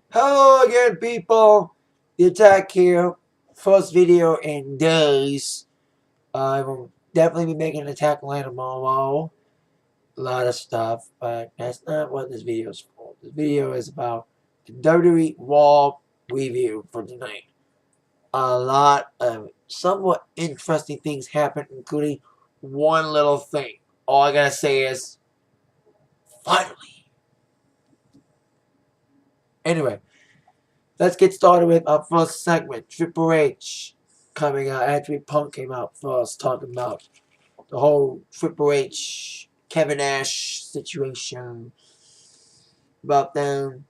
Hello again, people. The attack here. First video in days. I will definitely be making an attack line tomorrow. A lot of stuff, but that's not what this video is for. This video is about the WWE Raw review for tonight. A lot of somewhat interesting things happened, including one little thing. All I gotta say is, finally. Anyway, let's get started with our first segment, Triple H coming out after Punk came out first, talking about the whole Triple H Kevin Nash situation, about them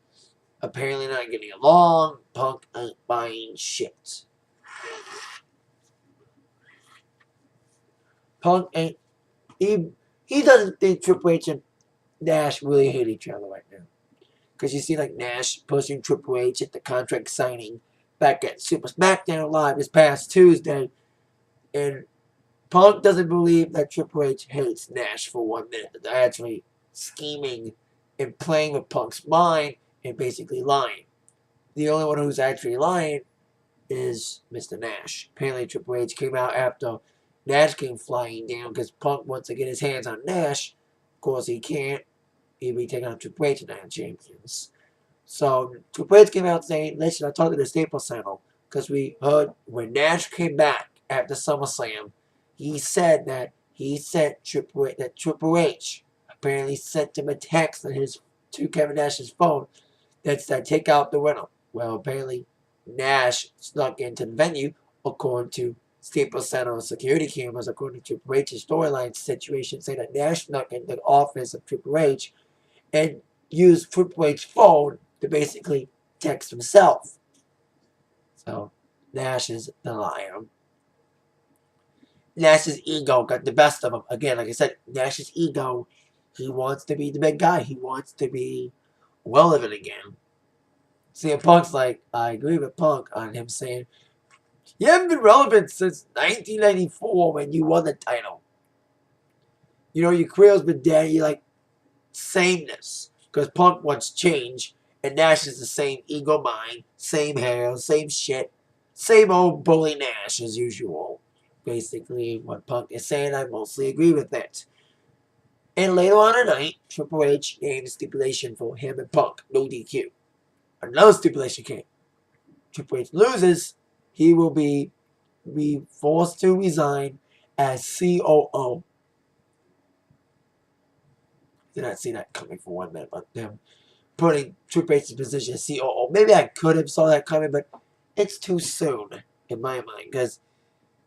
apparently not getting along. Punk ain't buying shit. Punk ain't he doesn't think Triple H and Nash really hate each other right now. Because you see like Nash pushing Triple H at the contract signing back at Super SmackDown Live this past Tuesday. And Punk doesn't believe that Triple H hates Nash for 1 minute. That they're actually scheming and playing with Punk's mind and basically lying. The only one who's actually lying is Mr. Nash. Apparently Triple H came out after Nash came flying down because Punk wants to get his hands on Nash. Of course he can't. He'll be taking on Triple H and Iron Champions. So Triple H came out saying, listen, I talked to the Staples Center because we heard when Nash came back after SummerSlam, he said that he sent Triple H apparently sent him a text on his to Kevin Nash's phone that said take out the winner. Well, apparently Nash snuck into the venue according to Staples Center security cameras, according to Triple H's storyline situation, saying that Nash snuck into the office of Triple H and used Triple H's phone to basically text himself. So Nash is the liar. Nash's ego got the best of him. Again, like I said, Nash's ego, he wants to be the big guy. He wants to be relevant again. CM Punk's like, I agree with Punk on him saying, you haven't been relevant since 1994 when you won the title. You know, your career's been dead. You're like, sameness. Because Punk wants change, and Nash is the same ego mind, same hair, same shit, same old bully Nash as usual. Basically, what Punk is saying, I mostly agree with it. And later on tonight, Triple H named a stipulation for him and Punk, no DQ. Another stipulation came. Triple H loses, he will be forced to resign as COO. Did not see that coming for 1 minute, but them putting Triple H's position as COO. Maybe I could have saw that coming, but it's too soon in my mind. Because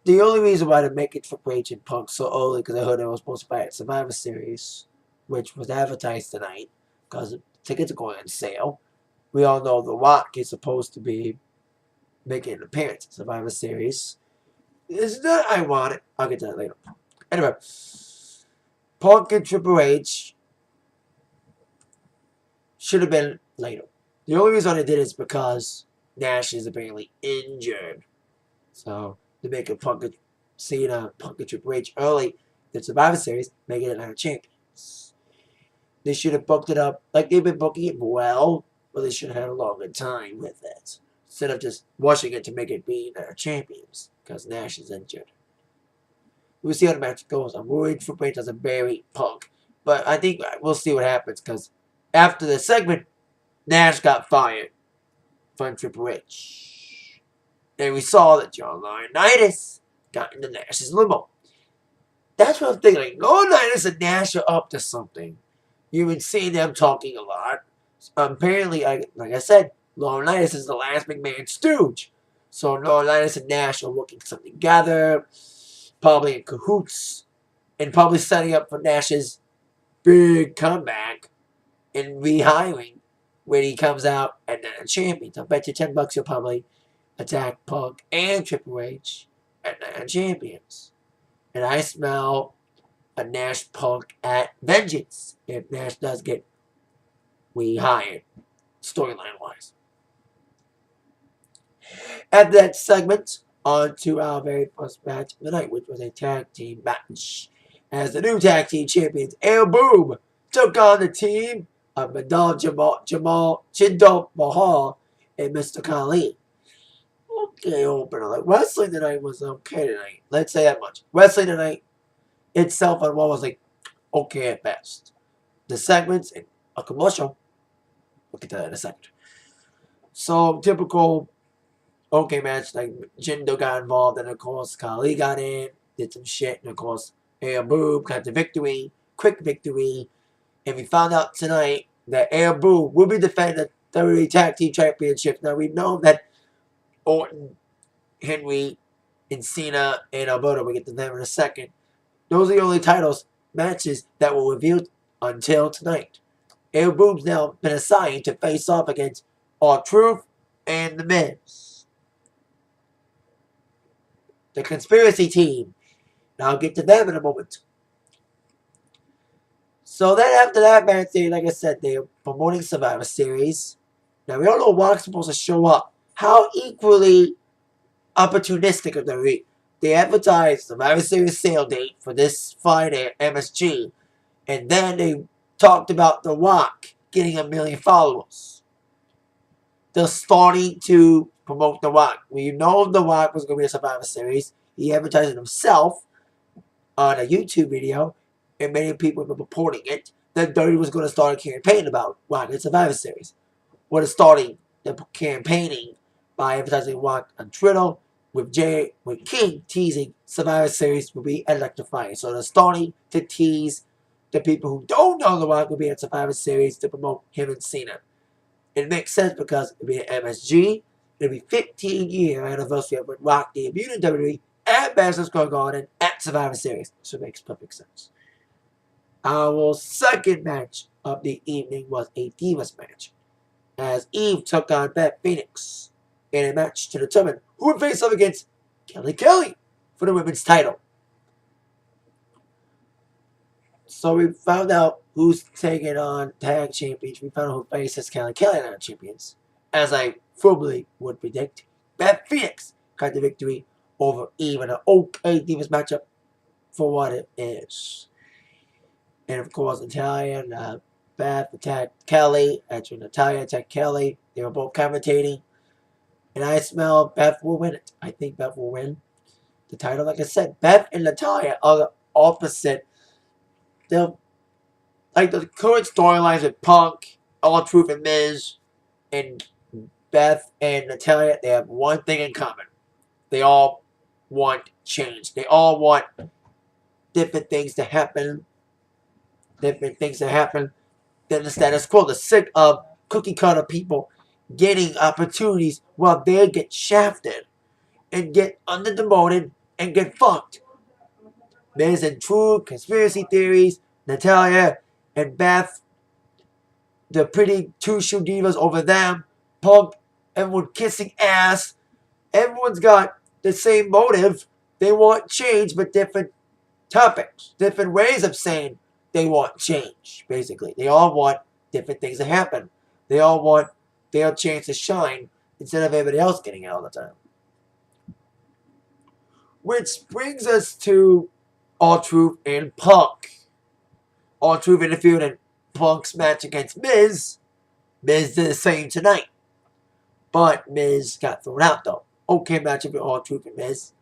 the only reason why to make it Triple H and Punk so early, because I heard they were supposed to buy at Survivor Series, which was advertised tonight, because tickets are going on sale. We all know The Rock is supposed to be making an appearance at Survivor Series. It's not ironic. I'll get to that later. Anyway, Punk and Triple H should have been later. The only reason I did is because Nash is apparently injured. So, to make a Punk and Cena, Punk and Triple H early in Survivor Series, make it Iron Champions. They should have booked it up like they've been booking it well, but they should have had a longer time with it. Instead of just rushing it to make it be Iron Champions, because Nash is injured. We'll see how the match goes. I'm worried Triple H doesn't bury Punk. But I think we'll see what happens, because after the segment, Nash got fired from Triple H. And we saw that John Laurinaitis got into Nash's limo. That's what I'm thinking. Like, Laurinaitis and Nash are up to something. You've been seeing them talking a lot. Apparently, like I said, Laurinaitis is the last McMahon stooge. So Laurinaitis and Nash are working something together, probably in cahoots, and probably setting up for Nash's big comeback and rehiring when he comes out and then a champion. I bet you $10 he'll probably attack Punk and Triple H and then champions. And I smell a Nash Punk at vengeance if Nash does get rehired, storyline wise. At that segment, on to our very first match of the night, which was a tag team match. As the new tag team champions, El Boom took on the team of Madal Jamal Jindal Mahal and Mr. Khali. Okay, opener. Like, wrestling tonight was okay tonight. Let's say that much. Wrestling tonight itself on Raw was like okay at best. The segments and a commercial. We'll get to that in a second. So typical okay match, like Jinder got involved, and of course Khali got in, did some shit, and of course Air Boob got the victory, quick victory, and we found out tonight that Air Boob will be defending the WWE Tag Team Championship. Now we know that Orton, Henry, and Cena and Alberto, we get to them in a second. Those are the only titles matches that were revealed until tonight. Air Boob's now been assigned to face off against R-Truth and The Miz. The conspiracy team. And I'll get to them in a moment. So then after that match, like I said, they're promoting Survivor Series. Now we don't know what's supposed to show up. How equally opportunistic of the they advertised Survivor Series sale date for this Friday at MSG. And then they talked about The Rock getting 1 million followers. They're starting to promote The Rock. We know The Rock was going to be a Survivor Series. He advertised it himself on a YouTube video, and many people were reporting it, that WWE was going to start a campaign about Rock in Survivor Series. What is starting the campaigning by advertising Rock on Twitter, with King teasing Survivor Series will be electrifying. So they're starting to tease the people who don't know The Rock will be at Survivor Series to promote him and Cena. It makes sense because it'll be at MSG. It'll be 15-year anniversary of when Rock debuted in WWE at Madison Square Garden at Survivor Series. So it makes perfect sense. Our second match of the evening was a Divas match, as Eve took on Beth Phoenix in a match to determine who would face off against Kelly for the women's title. So we found out who's taking on tag champions. We found out who faces Kelly on champions. As I firmly would predict, Beth Phoenix got the victory over Eve in an okay Divas matchup for what it is. And of course, Natalia and Beth attacked Kelly. Actually, Natalia attacked Kelly. They were both commentating. And I smell Beth will win it. I think Beth will win the title. Like I said, Beth and Natalia are the opposite. They're like the current storylines with Punk, R-Truth, and Miz, and Beth and Natalia. They have one thing in common. They all want change. They all want different things to happen. Different things to happen than the status quo. They're sick of cookie cutter people getting opportunities while they get shafted and get under-demoted and get fucked. Miz and Truth, conspiracy theories, Natalia and Beth, the pretty two-shoe divas over them, Punk, everyone kissing ass. Everyone's got the same motive. They want change, but different topics, different ways of saying they want change, basically. They all want different things to happen. They all want their chance to shine instead of everybody else getting it all the time. Which brings us to R-Truth and Punk. R-Truth interfered in Punk's match against Miz. Miz did the same tonight. But Miz got thrown out, though. Okay matchup with R-Truth and Miz.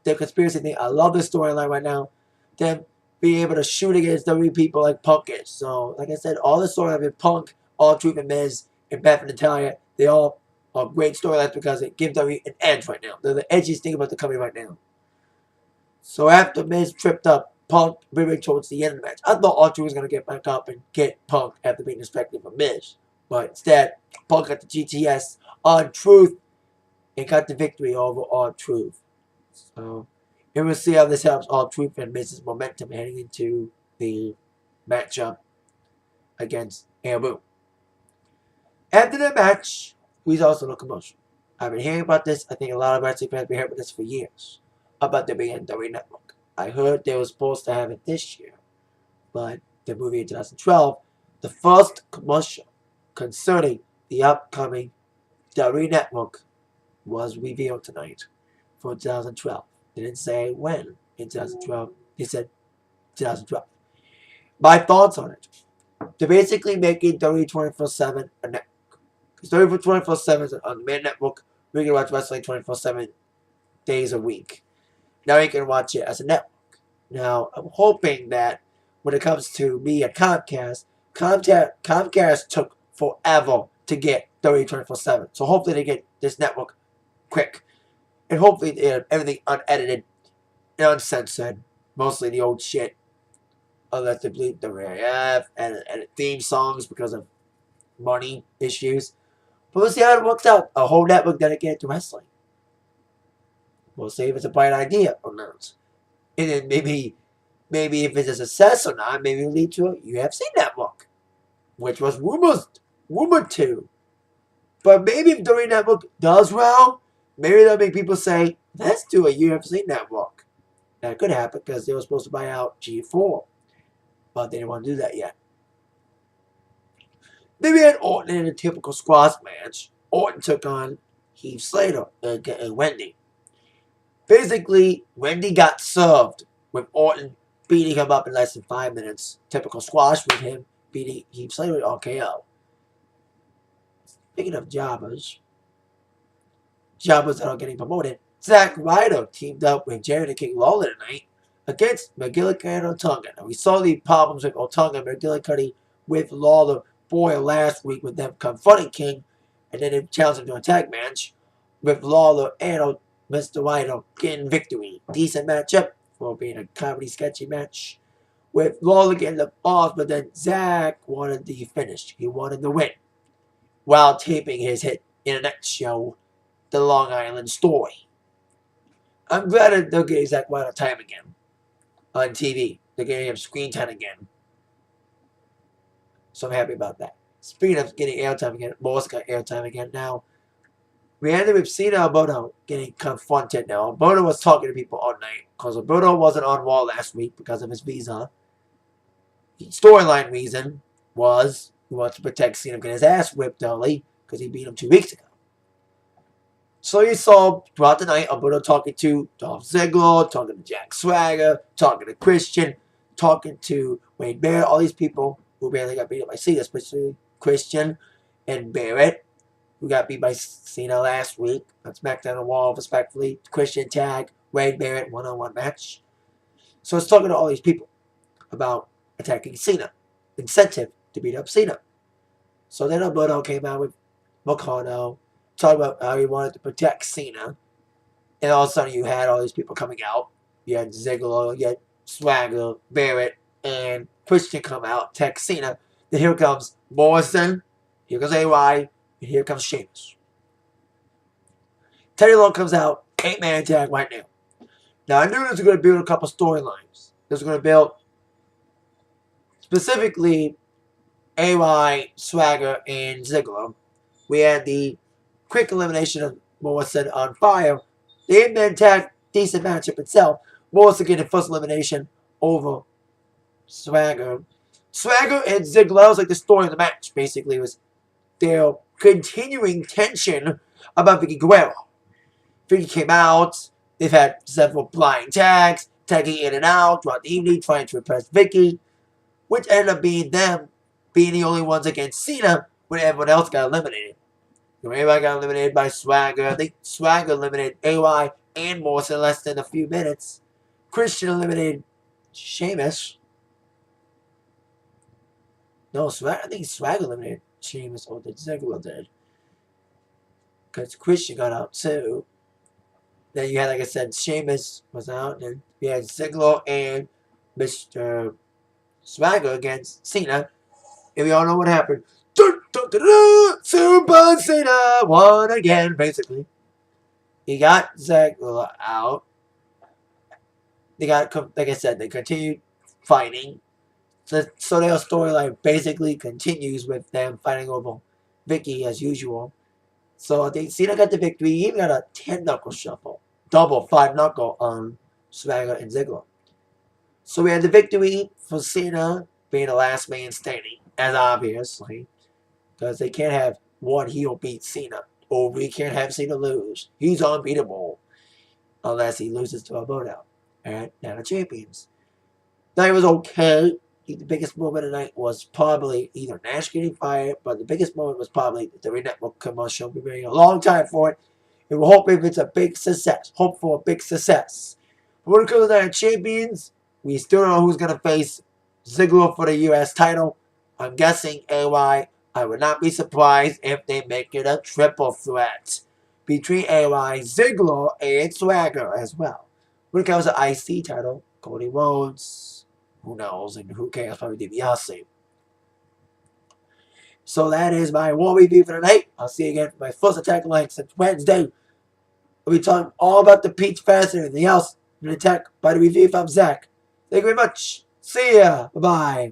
The conspiracy thing, I love the storyline right now. Them being able to shoot against WWE people like Punk is. So, like I said, all the storylines with Punk, R-Truth, and Miz, and Beth and Natalia, they all are great storylines because it gives WWE an edge right now. They're the edgiest thing about the company right now. So after Miz tripped up Punk very towards the end of the match, I thought R-Truth was going to get back up and get Punk after being distracted from Miz. But instead, Punk got the GTS on Truth and got the victory over R-Truth. So, and we'll see how this helps R-Truth and Miz's momentum heading into the matchup against Air Boom. After the match, we saw some commotion. I've been hearing about this. I think a lot of wrestling fans have been hearing about this for years. About the being WWE Network. I heard they were supposed to have it this year, but the movie in 2012, the first commercial concerning the upcoming WWE Network was revealed tonight for 2012. They didn't say when in 2012. They said 2012. My thoughts on it. They're basically making WWE 24/7 a network. Because 24/7 is on the main network. We can watch wrestling 24/7 days a week. Now you can watch it as a network. Now, I'm hoping that when it comes to me and Comcast took forever to get WWE 24/7. So hopefully they get this network quick. And hopefully everything unedited and uncensored. Mostly the old shit. Unless they bleep the RAF and theme songs because of money issues. But we'll see how it works out. A whole network dedicated to wrestling. We'll see if it's a bright idea or not. And then maybe if it's a success or not, maybe it'll lead to a UFC network. Which was rumored to. But maybe if WWE Network does well, maybe that'll make people say, let's do a UFC network. That could happen because they were supposed to buy out G4. But they didn't want to do that yet. Then we had Orton in a typical squash match. Orton took on Heath Slater and Wendy. Basically, Wendy got served with Orton beating him up in less than 5 minutes. Typical squash with him beating Heath Slater with RKO. Speaking of jobbers that are getting promoted, Zack Ryder teamed up with Jerry the King Lawler tonight against McGillicuddy and Otunga. Now, we saw the problems with Otunga and McGillicuddy with Lawler last week with them confronting King, and then they challenged him to a tag match with Lawler and Mr. Ryder getting victory. Decent matchup for being a comedy sketchy match with Lawler getting the boss, but then Zack wanted the finish. He wanted the win while taping his hit in the next show, The Long Island Story. I'm glad that they're getting Zack Ryder time again on TV. They're getting him screen time again. So I'm happy about that. Speaking of getting airtime again, Morris got airtime again now. We ended with Cena Alberto getting confronted now. Alberto was talking to people all night because Alberto wasn't on Raw last week because of his visa. The storyline reason was he wants to protect Cena getting his ass whipped early because he beat him 2 weeks ago. So you saw throughout the night Alberto talking to Dolph Ziggler, talking to Jack Swagger, talking to Christian, talking to Wade Barrett, all these people who barely got beat up by Cena, especially Christian and Barrett, who got beat by Cena last week on SmackDown and Raw, respectfully. Christian tag, Wade Barrett, one-on-one match. So it's talking to all these people about attacking Cena. Incentive to beat up Cena. So then Alberto came out with Mercado, talking about how he wanted to protect Cena. And all of a sudden you had all these people coming out. You had Ziggler, you had Swagger, Barrett, and Christian come out, attack Cena. Then here comes Morrison, here comes AY, and here comes Sheamus. Teddy Long comes out, 8-man tag right now. Now I knew this was going to build a couple storylines. This was going to build specifically AY, Swagger, and Ziggler. We had the quick elimination of Morrison on Fire. The 8-man tag, decent matchup itself. Morrison getting first elimination over Swagger. Swagger and Ziggler was like the story of the match, basically, was their continuing tension about Vicky Guerrero. Vicky came out. They've had several blind tags, tagging in and out throughout the evening, trying to impress Vicky, which ended up being them being the only ones against Cena when everyone else got eliminated. Everybody got eliminated by Swagger. I think Swagger eliminated AY and Morrison in less than a few minutes. Christian eliminated Sheamus. No, I think Swagger eliminated Sheamus, or did Ziggler did. Because Christian got out too. Then you had, like I said, Sheamus was out. Then you had Ziggler and Mr. Swagger against Cena. And we all know what happened. Super Cena won again, basically. He got Ziggler out. They got, like I said, they continued fighting. So their storyline basically continues with them fighting over Vicky as usual. So I think Cena got the victory. He even got a 10-knuckle shuffle. Double 5-knuckle on Swagger and Ziggler. So we had the victory for Cena being the last man standing, as obviously. Because they can't have one heel beat Cena. Or we can't have Cena lose. He's unbeatable. Unless he loses to Alberto. And now the champions. Now it was okay. the biggest moment of the night was probably either Nash getting fired, but the biggest moment was probably the WWE Network commercial. We've been waiting a long time for it, and we're hoping it's a big success. Hope for a big success. But when it comes to the champions, we still don't know who's going to face Ziggler for the U.S. title. I'm guessing AY. I would not be surprised if they make it a triple threat between AY, Ziggler, and Swagger as well. When it comes to IC title, Cody Rhodes, who knows, and who cares, probably DiBiase. So that is my war review for tonight. I'll see you again for my first attack line since Wednesday. We'll be talking all about the Peach Fest and everything else in Attack by the review from Zach. Thank you very much. See ya. Bye-bye.